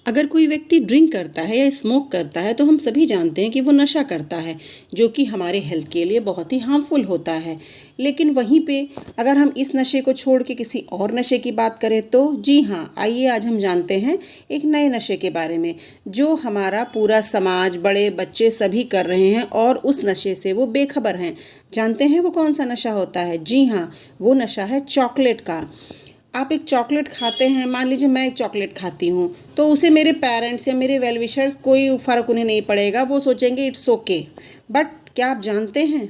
अगर कोई व्यक्ति ड्रिंक करता है या स्मोक करता है तो हम सभी जानते हैं कि वो नशा करता है, जो कि हमारे हेल्थ के लिए बहुत ही हार्मफुल होता है। लेकिन वहीं पे अगर हम इस नशे को छोड़ के किसी और नशे की बात करें तो जी हाँ, आइए आज हम जानते हैं एक नए नशे के बारे में, जो हमारा पूरा समाज, बड़े बच्चे सभी कर रहे हैं और उस नशे से वो बेखबर हैं। जानते हैं वो कौन सा नशा होता है? जी हाँ, वो नशा है चॉकलेट का। आप एक चॉकलेट खाते हैं, मान लीजिए मैं एक चॉकलेट खाती हूँ, तो उसे मेरे पेरेंट्स या मेरे वेल विशर्स कोई फ़र्क उन्हें नहीं पड़ेगा, वो सोचेंगे इट्स ओके। बट क्या आप जानते हैं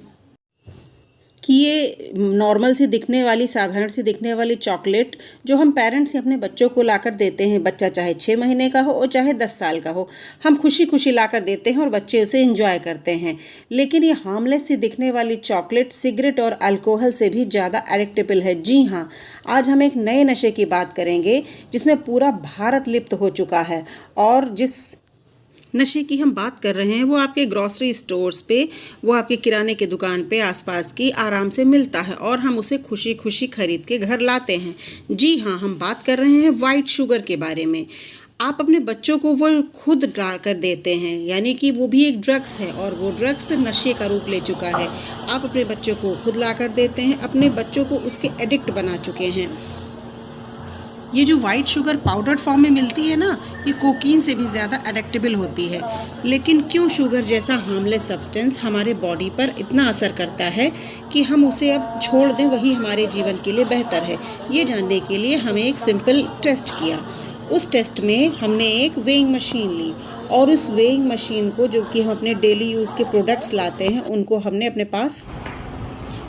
कि ये नॉर्मल सी दिखने वाली, साधारण सी दिखने वाली चॉकलेट जो हम पेरेंट्स अपने बच्चों को लाकर देते हैं, बच्चा चाहे 6 महीने का हो और चाहे 10 साल का हो, हम खुशी खुशी लाकर देते हैं और बच्चे उसे एंजॉय करते हैं। लेकिन ये हार्मलेस सी दिखने वाली चॉकलेट सिगरेट और अल्कोहल से भी ज़्यादा एडिक्टेबल है। जी हाँ, आज हम एक नए नशे की बात करेंगे जिसमें पूरा भारत लिप्त हो चुका है, और जिस नशे की हम बात कर रहे हैं वो आपके ग्रॉसरी स्टोर्स पे, वो आपके किराने की दुकान पे आसपास की आराम से मिलता है और हम उसे खुशी खुशी खरीद के घर लाते हैं। जी हाँ, हम बात कर रहे हैं वाइट शुगर के बारे में। आप अपने बच्चों को वो खुद डाल कर देते हैं, यानी कि वो भी एक ड्रग्स है और वो ड्रग्स नशे का रूप ले चुका है। आप अपने बच्चों को खुद ला कर देते हैं, अपने बच्चों को उसके एडिक्ट बना चुके हैं। ये जो वाइट शुगर पाउडर्ड फॉर्म में मिलती है ना, ये कोकीन से भी ज़्यादा एडिक्टेबल होती है। लेकिन क्यों शुगर जैसा हार्मलेस सब्सटेंस हमारे बॉडी पर इतना असर करता है कि हम उसे अब छोड़ दें, वही हमारे जीवन के लिए बेहतर है? ये जानने के लिए हमें एक सिंपल टेस्ट किया। उस टेस्ट में हमने एक वेइंग मशीन ली और उस वेइंग मशीन को, जो कि हम अपने डेली यूज़ के प्रोडक्ट्स लाते हैं, उनको हमने अपने पास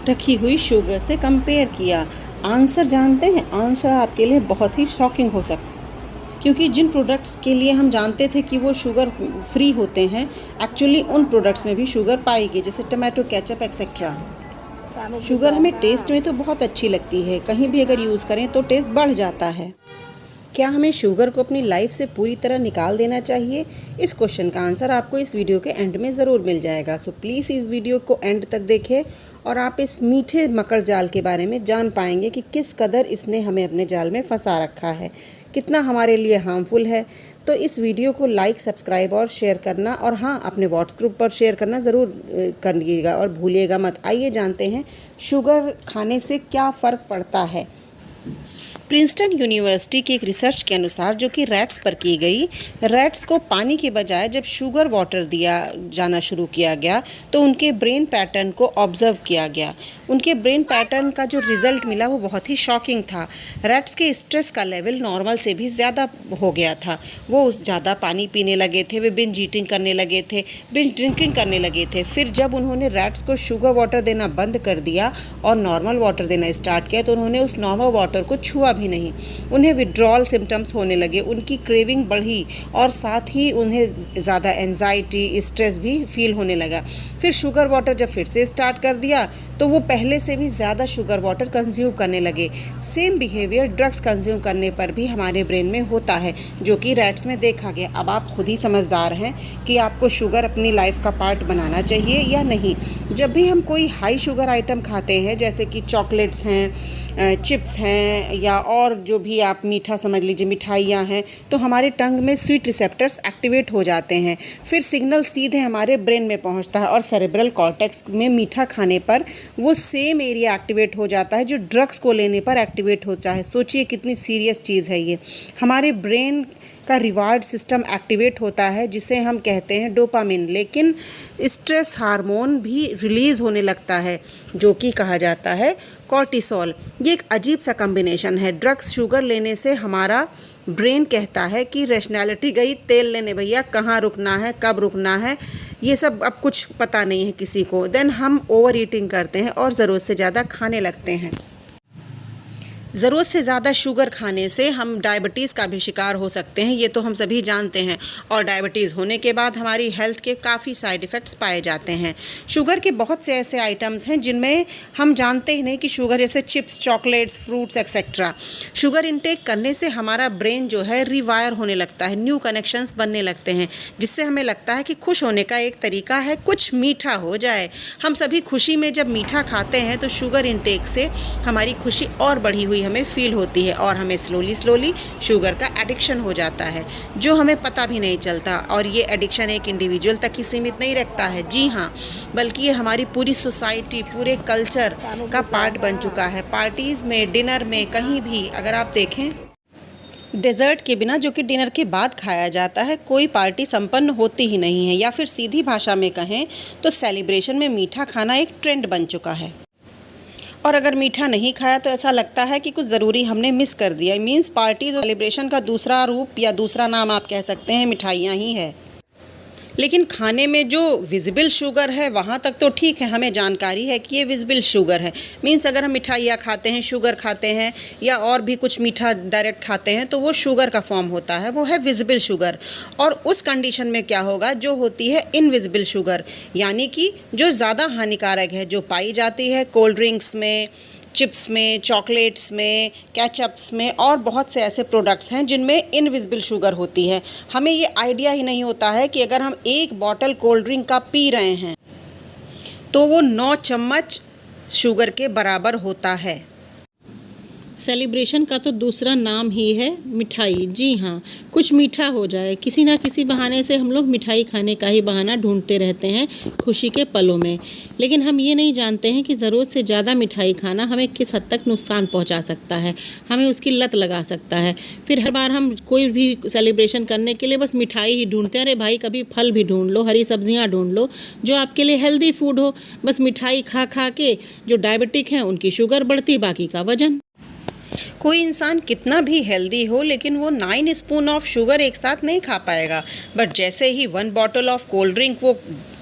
रखी हुई शुगर से कंपेयर किया। आंसर जानते हैं? आंसर आपके लिए बहुत ही शॉकिंग हो सकता, क्योंकि जिन प्रोडक्ट्स के लिए हम जानते थे कि वो शुगर फ्री होते हैं, एक्चुअली उन प्रोडक्ट्स में भी शुगर पाई गई, जैसे टमाटो केचप एक्सेट्रा। शुगर हमें टेस्ट में तो बहुत अच्छी लगती है, कहीं भी अगर यूज़ करें तो टेस्ट बढ़ जाता है। क्या हमें शुगर को अपनी लाइफ से पूरी तरह निकाल देना चाहिए? इस क्वेश्चन का आंसर आपको इस वीडियो के एंड में ज़रूर मिल जाएगा। सो प्लीज़ इस वीडियो को एंड तक देखें और आप इस मीठे मकर जाल के बारे में जान पाएंगे कि किस कदर इसने हमें अपने जाल में फंसा रखा है, कितना हमारे लिए हार्मफुल है। तो इस वीडियो को लाइक, सब्सक्राइब और शेयर करना, और हाँ, अपने व्हाट्सएप ग्रुप पर शेयर करना ज़रूर करिएगा और भूलिएगा मत। आइए जानते हैं शुगर खाने से क्या फ़र्क पड़ता है। प्रिंसटन यूनिवर्सिटी की एक रिसर्च के अनुसार, जो कि रैट्स पर की गई, रैट्स को पानी के बजाय जब शुगर वाटर दिया जाना शुरू किया गया तो उनके ब्रेन पैटर्न को ऑब्जर्व किया गया। उनके ब्रेन पैटर्न का जो रिज़ल्ट मिला वो बहुत ही शॉकिंग था। रैट्स के स्ट्रेस का लेवल नॉर्मल से भी ज़्यादा हो गया था। वो ज़्यादा पानी पीने लगे थे, वे बिंज ईटिंग करने लगे थे, बिंज ड्रिंकिंग करने लगे थे। फिर जब उन्होंने रैट्स को शुगर वाटर देना बंद कर दिया और नॉर्मल वाटर देना स्टार्ट किया तो उन्होंने उस नॉर्मल वाटर को छुआ भी नहीं। उन्हें विड्रॉल सिम्टम्स होने लगे, उनकी क्रेविंग बढ़ी और साथ ही उन्हें ज़्यादा एंजाइटी, स्ट्रेस भी फील होने लगा। फिर शुगर वाटर जब फिर से स्टार्ट कर दिया तो वो पहले से भी ज़्यादा शुगर वाटर कंज्यूम करने लगे। सेम बिहेवियर ड्रग्स कंज्यूम करने पर भी हमारे ब्रेन में होता है, जो कि रैट्स में देखा गया। अब आप खुद ही समझदार हैं कि आपको शुगर अपनी लाइफ का पार्ट बनाना चाहिए या नहीं। जब भी हम कोई हाई शुगर आइटम खाते हैं, जैसे कि चॉकलेट्स हैं, चिप्स हैं, या और जो भी आप मीठा समझ लीजिए, मिठाइयाँ हैं, तो हमारे टंग में स्वीट रिसेप्टर्स एक्टिवेट हो जाते हैं। फिर सिग्नल सीधे हमारे ब्रेन में पहुंचता है और सेरेब्रल कॉर्टेक्स में मीठा खाने पर वो सेम एरिया एक्टिवेट हो जाता है जो ड्रग्स को लेने पर एक्टिवेट होता है। सोचिए कितनी सीरियस चीज़ है ये। हमारे ब्रेन का रिवार्ड सिस्टम एक्टिवेट होता है, जिसे हम कहते हैं डोपामिन। लेकिन स्ट्रेस हार्मोन भी रिलीज़ होने लगता है, जो कि कहा जाता है कॉर्टिसोल। ये एक अजीब सा कॉम्बिनेशन है। ड्रग्स, शुगर लेने से हमारा ब्रेन कहता है कि रैशनैलिटी गई, तेल लेने भैया, कहाँ रुकना है, कब रुकना है, ये सब अब कुछ पता नहीं है किसी को। देन हम ओवर ईटिंग करते हैं और ज़रूरत से ज़्यादा खाने लगते हैं। ज़रूरत से ज़्यादा शुगर खाने से हम डायबिटीज़ का भी शिकार हो सकते हैं, ये तो हम सभी जानते हैं। और डायबिटीज़ होने के बाद हमारी हेल्थ के काफ़ी साइड इफ़ेक्ट्स पाए जाते हैं। शुगर के बहुत से ऐसे आइटम्स हैं जिनमें हम जानते ही नहीं कि शुगर, जैसे chips, chocolates, fruits etcetera. Sugar intake करने से हमारा ब्रेन जो है रिवायर होने लगता है, न्यू कनेक्शंस बनने लगते हैं, जिससे हमें लगता है कि खुश होने का एक तरीका है कुछ मीठा हो जाए। हम सभी खुशी में जब मीठा खाते हैं तो शुगर इंटेक से हमारी खुशी और बढ़ी हुई बॉडी हमें फील होती है और हमें स्लोली शुगर का एडिक्शन हो जाता है, जो हमें पता भी नहीं चलता। और ये एडिक्शन एक इंडिविजुअल तक ही सीमित नहीं रखता है, जी हाँ, बल्कि ये हमारी पूरी सोसाइटी, पूरे कल्चर का पार्ट बन चुका है। पार्टीज़ में, डिनर में, कहीं भी अगर आप देखें, डेज़र्ट के बिना, जो कि डिनर के बाद खाया जाता है, कोई पार्टी संपन्न होती ही नहीं है। या फिर सीधी भाषा में कहें तो सेलिब्रेशन में मीठा खाना एक ट्रेंड बन चुका है। और अगर मीठा नहीं खाया तो ऐसा लगता है कि कुछ ज़रूरी हमने मिस कर दिया। मीन्स पार्टीज और सेलिब्रेशन का दूसरा रूप या दूसरा नाम आप कह सकते हैं मिठाइयाँ ही है। लेकिन खाने में जो विजिबल शुगर है वहाँ तक तो ठीक है, हमें जानकारी है कि ये विजिबल शुगर है। मीन्स अगर हम मिठाइयाँ खाते हैं, शुगर खाते हैं या और भी कुछ मीठा डायरेक्ट खाते हैं तो वो शुगर का फॉर्म होता है, वो है विजिबल शुगर। और उस कंडीशन में क्या होगा, जो होती है इनविजिबल शुगर, यानी कि जो ज़्यादा हानिकारक है, जो पाई जाती है कोल्ड ड्रिंक्स में, चिप्स में, चॉकलेट्स में, केचप्स में और बहुत से ऐसे प्रोडक्ट्स हैं जिनमें इनविजिबल शुगर होती है। हमें ये आइडिया ही नहीं होता है कि अगर हम एक बॉटल कोल्ड ड्रिंक का पी रहे हैं तो वो 9 चम्मच शुगर के बराबर होता है। सेलिब्रेशन का तो दूसरा नाम ही है मिठाई। जी हाँ, कुछ मीठा हो जाए, किसी ना किसी बहाने से हम लोग मिठाई खाने का ही बहाना ढूंढते रहते हैं खुशी के पलों में। लेकिन हम ये नहीं जानते हैं कि ज़रूरत से ज़्यादा मिठाई खाना हमें किस हद तक नुकसान पहुंचा सकता है, हमें उसकी लत लगा सकता है। फिर हर बार हम कोई भी सेलिब्रेशन करने के लिए बस मिठाई ही ढूंढते हैं। अरे भाई, कभी फल भी ढूंढ लो, हरी सब्जियाँ ढूंढ लो जो आपके लिए हेल्दी फूड हो। बस मिठाई खा खा के जो डायबिटिक हैं उनकी शुगर बढ़ती, बाकी का वजन। कोई इंसान कितना भी हेल्दी हो लेकिन वो 9 स्पून ऑफ शुगर एक साथ नहीं खा पाएगा। बट जैसे ही 1 बॉटल ऑफ कोल्ड ड्रिंक वो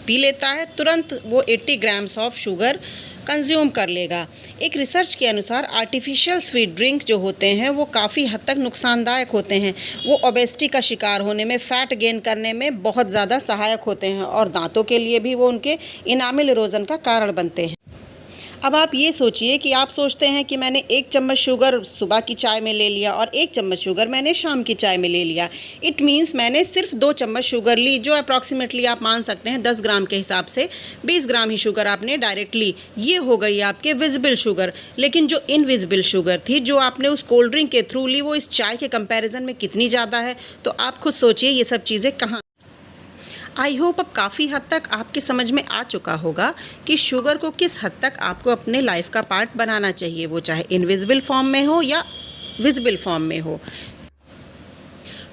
पी लेता है, तुरंत वो 80 ग्राम्स ऑफ शुगर कंज्यूम कर लेगा। एक रिसर्च के अनुसार आर्टिफिशियल स्वीट ड्रिंक जो होते हैं वो काफ़ी हद तक नुकसानदायक होते हैं। वो ओबेसिटी का शिकार होने में, फैट गेन करने में बहुत ज़्यादा सहायक होते हैं और दांतों के लिए भी वो उनके इनामिल इरोजन का कारण बनते हैं। अब आप ये सोचिए कि आप सोचते हैं कि मैंने 1 चम्मच शुगर सुबह की चाय में ले लिया और 1 चम्मच शुगर मैंने शाम की चाय में ले लिया। इट मीन्स मैंने सिर्फ 2 चम्मच शुगर ली, जो अप्रॉक्सीमेटली आप मान सकते हैं 10 ग्राम के हिसाब से 20 ग्राम ही शुगर आपने डायरेक्ट ली। ये हो गई आपके विजिबल शुगर। लेकिन जो इनविजिबल शुगर थी, जो आपने उस कोल्ड ड्रिंक के थ्रू ली, वो इस चाय के कंपैरिजन में कितनी ज़्यादा है। तो आप खुद सोचिए ये सब चीज़ें कहाँ। आई होप अब काफ़ी हद तक आपके समझ में आ चुका होगा कि शुगर को किस हद तक आपको अपने लाइफ का पार्ट बनाना चाहिए, वो चाहे इनविजिबल फॉर्म में हो या विजिबल फॉर्म में हो।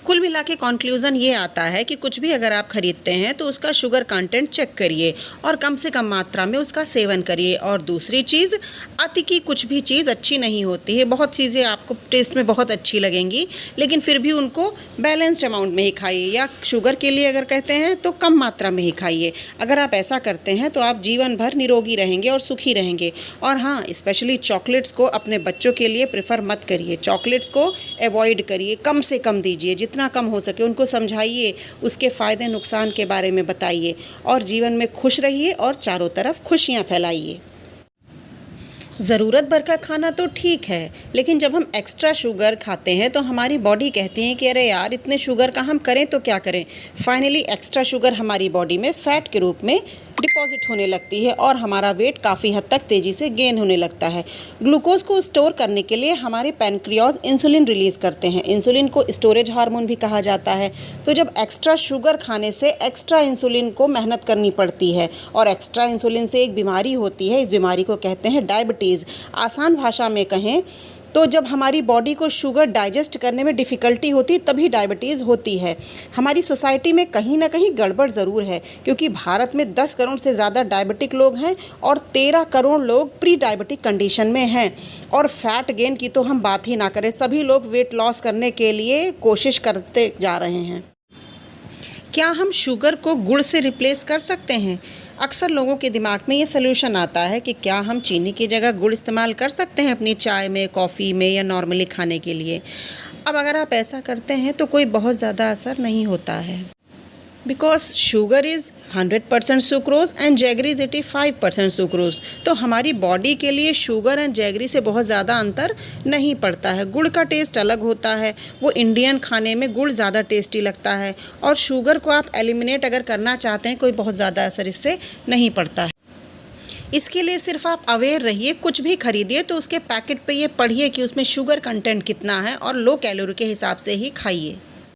कुल मिला के कंक्लूज़न ये आता है कि कुछ भी अगर आप ख़रीदते हैं तो उसका शुगर कंटेंट चेक करिए और कम से कम मात्रा में उसका सेवन करिए। और दूसरी चीज़, अति की कुछ भी चीज़ अच्छी नहीं होती है। बहुत चीज़ें आपको टेस्ट में बहुत अच्छी लगेंगी लेकिन फिर भी उनको बैलेंस्ड अमाउंट में ही खाइए, या शुगर के लिए अगर कहते हैं तो कम मात्रा में ही खाइए। अगर आप ऐसा करते हैं तो आप जीवन भर निरोगी रहेंगे और सुखी रहेंगे। और हाँ, स्पेशली चॉकलेट्स को अपने बच्चों के लिए प्रेफर मत करिए। चॉकलेट्स को अवॉइड करिए, कम से कम दीजिए, जितना कम हो सके उनको समझाइए, उसके फ़ायदे नुकसान के बारे में बताइए और जीवन में खुश रहिए और चारों तरफ खुशियां फैलाइए। ज़रूरत भर का खाना तो ठीक है, लेकिन जब हम एक्स्ट्रा शुगर खाते हैं तो हमारी बॉडी कहती है कि अरे यार, इतने शुगर का हम करें तो क्या करें। फाइनली एक्स्ट्रा शुगर हमारी बॉडी में फ़ैट के रूप में डिपॉजिट होने लगती है और हमारा वेट काफ़ी हद तक तेज़ी से गेन होने लगता है। ग्लूकोज को स्टोर करने के लिए हमारे पैनक्रियाज इंसुलिन रिलीज़ करते हैं। इंसुलिन को स्टोरेज हार्मोन भी कहा जाता है। तो जब एक्स्ट्रा शुगर खाने से एक्स्ट्रा इंसुलिन को मेहनत करनी पड़ती है और एक्स्ट्रा इंसुलिन से एक बीमारी होती है, इस बीमारी को कहते हैं डायबिटीज़। आसान भाषा में कहें तो जब हमारी बॉडी को शुगर डाइजेस्ट करने में डिफ़िकल्टी होती तभी डायबिटीज़ होती है। हमारी सोसाइटी में कहीं ना कहीं गड़बड़ ज़रूर है, क्योंकि भारत में 10 करोड़ से ज़्यादा डायबिटिक लोग हैं और 13 करोड़ लोग प्री डायबिटिक कंडीशन में हैं। और फैट गेन की तो हम बात ही ना करें, सभी लोग वेट लॉस करने के लिए कोशिश करते जा रहे हैं। क्या हम शुगर को गुड़ से रिप्लेस कर सकते हैं? अक्सर लोगों के दिमाग में ये सलूशन आता है कि क्या हम चीनी की जगह गुड़ इस्तेमाल कर सकते हैं अपनी चाय में, कॉफ़ी में या नॉर्मली खाने के लिए। अब अगर आप ऐसा करते हैं तो कोई बहुत ज़्यादा असर नहीं होता है, because sugar is 100% sucrose and jaggery is 85% sucrose. तो हमारी बॉडी के लिए शुगर एंड जैगरी से बहुत ज़्यादा अंतर नहीं पड़ता है। गुड़ का टेस्ट अलग होता है, वो इंडियन खाने में गुड़ ज़्यादा टेस्टी लगता है और शुगर को आप एलिमिनेट अगर करना चाहते हैं, कोई बहुत ज़्यादा असर इससे नहीं पड़ता है। इसके लिए सिर्फ आप अवेयर रहिए, कुछ भी खरीदिए तो उसके पैकेट पे ये पढ़िए कि उसमें शुगर कंटेंट कितना है और लो कैलोरी के हिसाब से ही खाइए।